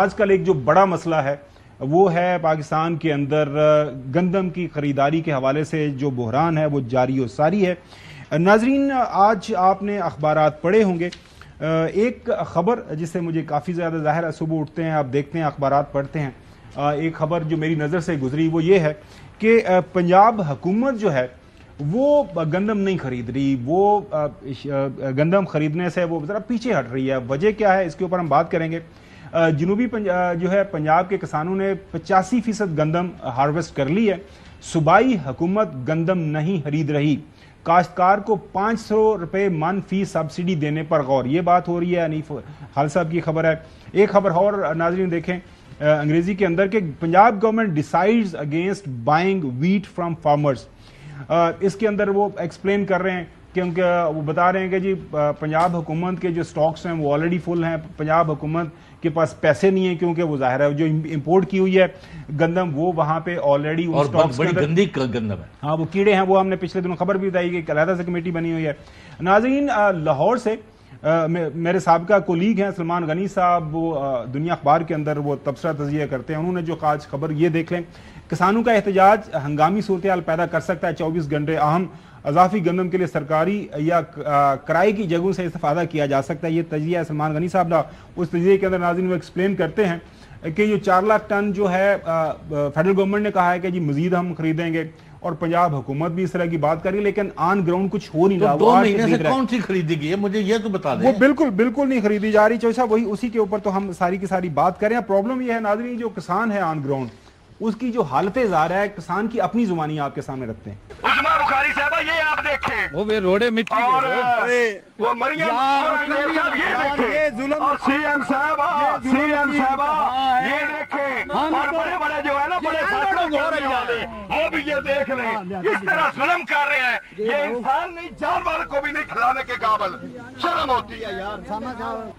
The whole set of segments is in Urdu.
آج کل ایک جو بڑا مسئلہ ہے وہ ہے پاکستان کے اندر گندم کی خریداری کے حوالے سے جو بحران ہے وہ جاری و ساری ہے۔ ناظرین، آج آپ نے اخبارات پڑھے ہوں گے، ایک خبر جس سے مجھے کافی زیادہ ظاہر ہے، صبح اٹھتے ہیں آپ دیکھتے ہیں اخبارات پڑھتے ہیں، ایک خبر جو میری نظر سے گزری وہ یہ ہے کہ پنجاب حکومت جو ہے وہ گندم نہیں خرید رہی، وہ گندم خریدنے سے وہ ذرا پیچھے ہٹ رہی ہے۔ وجہ کیا ہے اس کے اوپر ہم بات کریں گے۔ جنوبی جو ہے پنجاب کے کسانوں نے 85% گندم ہارویسٹ کر لی ہے، صوبائی حکومت گندم نہیں خرید رہی، کاشتکار کو 500 روپے من فی سبسڈی دینے پر غور، یہ بات ہو رہی ہے۔ حنیف خالد صاحب کی خبر ہے۔ ایک خبر اور ناظرین دیکھیں انگریزی کے اندر کہ Punjab government decides against buying wheat from farmers, اس کے اندر وہ ایکسپلین کر رہے ہیں کیونکہ وہ بتا رہے ہیں کہ جی پنجاب حکومت کے جو سٹاکس ہیں وہ آلریڈی فل ہیں، پنجاب حکومت کے پاس پیسے نہیں ہیں کیونکہ وہ ظاہر ہے جو امپورٹ کی ہوئی ہے گندم وہ وہاں پہ آلریڈی اور بڑی گندی گندم ہے، ہاں وہ کیڑے ہیں، وہ ہم نے پچھلے دنوں خبر بھی بتائی کہ ایک علیحدہ سے کمیٹی بنی ہوئی ہے۔ ناظرین، لاہور سے میرے سابقہ کولیگ ہیں سلمان غنی صاحب، وہ دنیا اخبار کے اندر وہ تبصرہ تجزیہ کرتے ہیں، انہوں نے جو آج خبر یہ دیکھ لیں، کسانوں کا احتجاج ہنگامی صورتحال پیدا کر سکتا ہے، 24 گھنٹے اہم اضافی گندم کے لیے سرکاری یا کرائے کی جگہوں سے استفادہ کیا جا سکتا ہے، یہ تجزیہ ہے سلمان غنی صاحب کا۔ اس تجزیے کے اندر ناظرین وہ ایکسپلین کرتے ہیں کہ یہ 4 لاکھ ٹن جو ہے فیڈرل گورنمنٹ نے کہا ہے کہ جی مزید ہم خریدیں گے، اور پنجاب حکومت بھی اس طرح کی بات کر رہی ہے، لیکن آن گراؤنڈ کچھ ہو نہیں رہا۔ 2 مہینے سے کون سی خریدی گئی ہے مجھے یہ تو بتا دیں۔ وہ بالکل نہیں خریدی جا رہی چوہی صاحب، وہی اسی کے اوپر تو ہم ساری کی ساری بات کریں۔ پرابلم یہ ہے ناظرین، جو کسان ہے آن گراؤنڈ اس کی جو حالت زار ہے، کسان کی اپنی زبانی آپ کے سامنے رکھتے ہیں۔ عثمان بخاری صاحبہ یہ آپ دیکھیں، وہ روڑے مٹی اور وہ مریم یہ ظلم، سی ایم صاحبہ یہ دیکھیں، اور بڑے بڑے جو ہے نا بڑے فیصلے کرنے والے وہ بھی یہ دیکھ لیں، اس طرح ظلم کر رہے ہیں، یہ انسان نہیں جانور کو بھی نہیں کھلانے کے قابل، شرم ہوتی ہے یار۔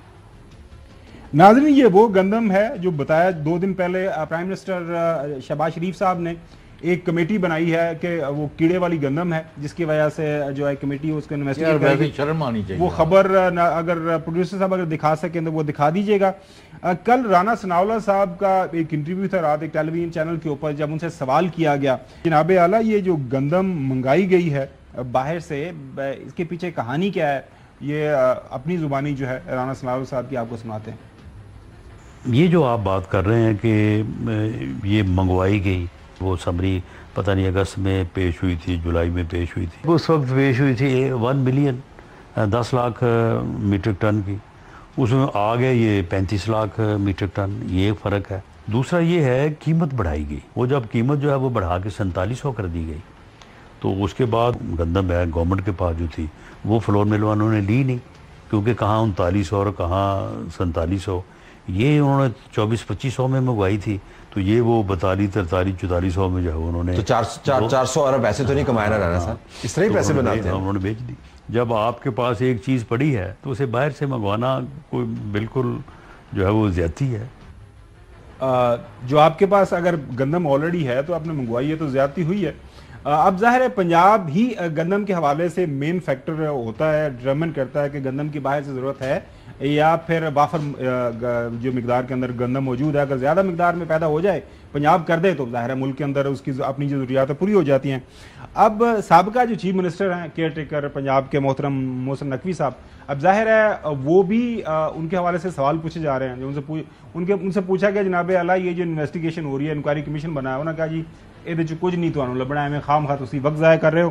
ناظرین، یہ وہ گندم ہے جو بتایا 2 دن پہلے پرائم منسٹر شہباز شریف صاحب نے ایک کمیٹی بنائی ہے کہ وہ کیڑے والی گندم ہے، جس کی وجہ سے جو ہے کمیٹی اس کو انویسٹیگیٹ کرے گی۔ شرم آنی چاہیے۔ وہ خبر اگر پروڈیوسر صاحب اگر دکھا سکیں تو وہ دکھا دیجیے گا۔ کل رانا ثناءاللہ صاحب کا ایک انٹرویو تھا رات ایک ٹیلی ویژن چینل کے اوپر، جب ان سے سوال کیا گیا جناب اعلیٰ یہ جو گندم منگائی گئی ہے باہر سے، اس کے پیچھے کہانی کیا ہے، یہ اپنی زبانی جو ہے رانا ثناءاللہ صاحب کی آپ کو سناتے ہیں۔ یہ جو آپ بات کر رہے ہیں کہ یہ منگوائی گئی، وہ سمری پتہ نہیں اگست میں پیش ہوئی تھی، جولائی میں پیش ہوئی تھی، اس وقت پیش ہوئی تھی 1 ملین 10 لاکھ میٹرک ٹن کی، اس میں آ گئے یہ 35 لاکھ میٹرک ٹن، یہ ایک فرق ہے۔ دوسرا یہ ہے قیمت بڑھائی گئی، وہ جب قیمت جو ہے وہ بڑھا کے 4700 کر دی گئی، تو اس کے بعد گندم ہے گورنمنٹ کے پاس جو تھی وہ فلور مل والوں نے لی نہیں، کیونکہ کہاں 3900 اور کہاں 4700، یہ انہوں نے 2400-2500 میں منگوائی تھی، تو یہ وہ 4200-4300-4400 میں جو ہے انہوں نے، تو 400 ارب ایسے تو نہیں کمایا نہ رہنا صاحب، اس طرح ہی پیسے بناتے ہیں، انہوں نے بیچ دی۔ جب آپ کے پاس ایک چیز پڑی ہے تو اسے باہر سے منگوانا کوئی بالکل جو ہے وہ زیادتی ہے۔ جو آپ کے پاس اگر گندم آلریڈی ہے تو آپ نے منگوائی ہے تو زیادتی ہوئی ہے۔ اب ظاہر ہے پنجاب ہی گندم کے حوالے سے مین فیکٹر ہوتا ہے، ڈٹرمن کرتا ہے کہ گندم کی باہر سے ضرورت ہے یا پھر بافر جو مقدار کے اندر گندم موجود ہے، اگر زیادہ مقدار میں پیدا ہو جائے پنجاب کر دے تو ظاہر ہے ملک کے اندر اس کی اپنی جو ضروریات پوری ہو جاتی ہیں۔ اب سابقہ جو چیف منسٹر ہیں کیئر ٹیکر پنجاب کے محترم محسن نقوی صاحب، اب ظاہر ہے وہ بھی ان کے حوالے سے سوال پوچھے جا رہے ہیں، جو ان سے پوچھا گیا جناب اعلیٰ یہ جو انویسٹیگیشن ہو رہی ہے، انکوائری کمیشن بنا ہے، انہوں نے کہا جی یہ کچھ نہیں تو لبنا ہے، میں خام خواہ اسی وقت ضائع کر رہے ہو۔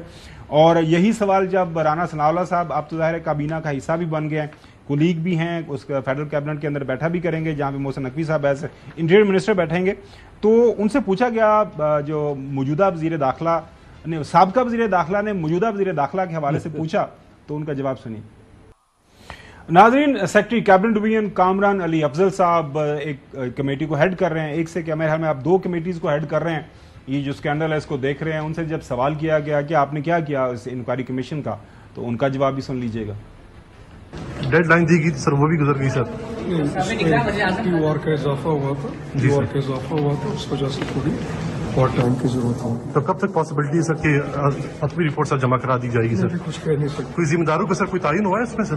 اور یہی سوال جب رانا ثناءاللہ صاحب آپ تو ظاہر ہے کابینہ کا حصہ بھی بن گئے ہیں، کولیگ بھی ہیں، اس کا فیڈرل کیبنٹ کے اندر بیٹھا بھی کریں گے جہاں پہ محسن نقوی صاحب ایسے انٹیریئر منسٹر بیٹھیں گے، تو ان سے پوچھا گیا جو موجودہ وزیر داخلہ نے، سابقہ وزیر داخلہ نے موجودہ وزیر داخلہ کے حوالے سے پوچھا تو ان کا جواب سنی۔ ناظرین، سیکرٹری کیبنٹ ڈویژن کامران علی افضل صاحب ایک کمیٹی کو ہیڈ کر رہے ہیں، ایک سے کیا میرے خیال میں آپ 2 کمیٹیز کو ہیڈ کر رہے ہیں، یہ جو سکینڈل ہے اس کو دیکھ رہے ہیں، ان سے جب سوال کیا گیا کہ آپ نے کیا کیا اس انکوائری کمیشن کا، تو ان کا جواب بھی سن لیجئے گا۔ ڈیڈ لائن دی گئی تھی سر، وہ بھی گزر گئی سر، وار کا اضافہ ہوا تھا، اس وجہ سے تھوڑی اور ٹائم کی ضرورت ہوگی۔ تو کب تک پاسبلٹی ہے سر کہ حتمی رپورٹ سر جمع کرا دی جائے گی سر؟ کچھ کہہ نہیں سکتے۔ کوئی ذمہ داروں کا سر کوئی تعین ہوا ہے اس میں سر؟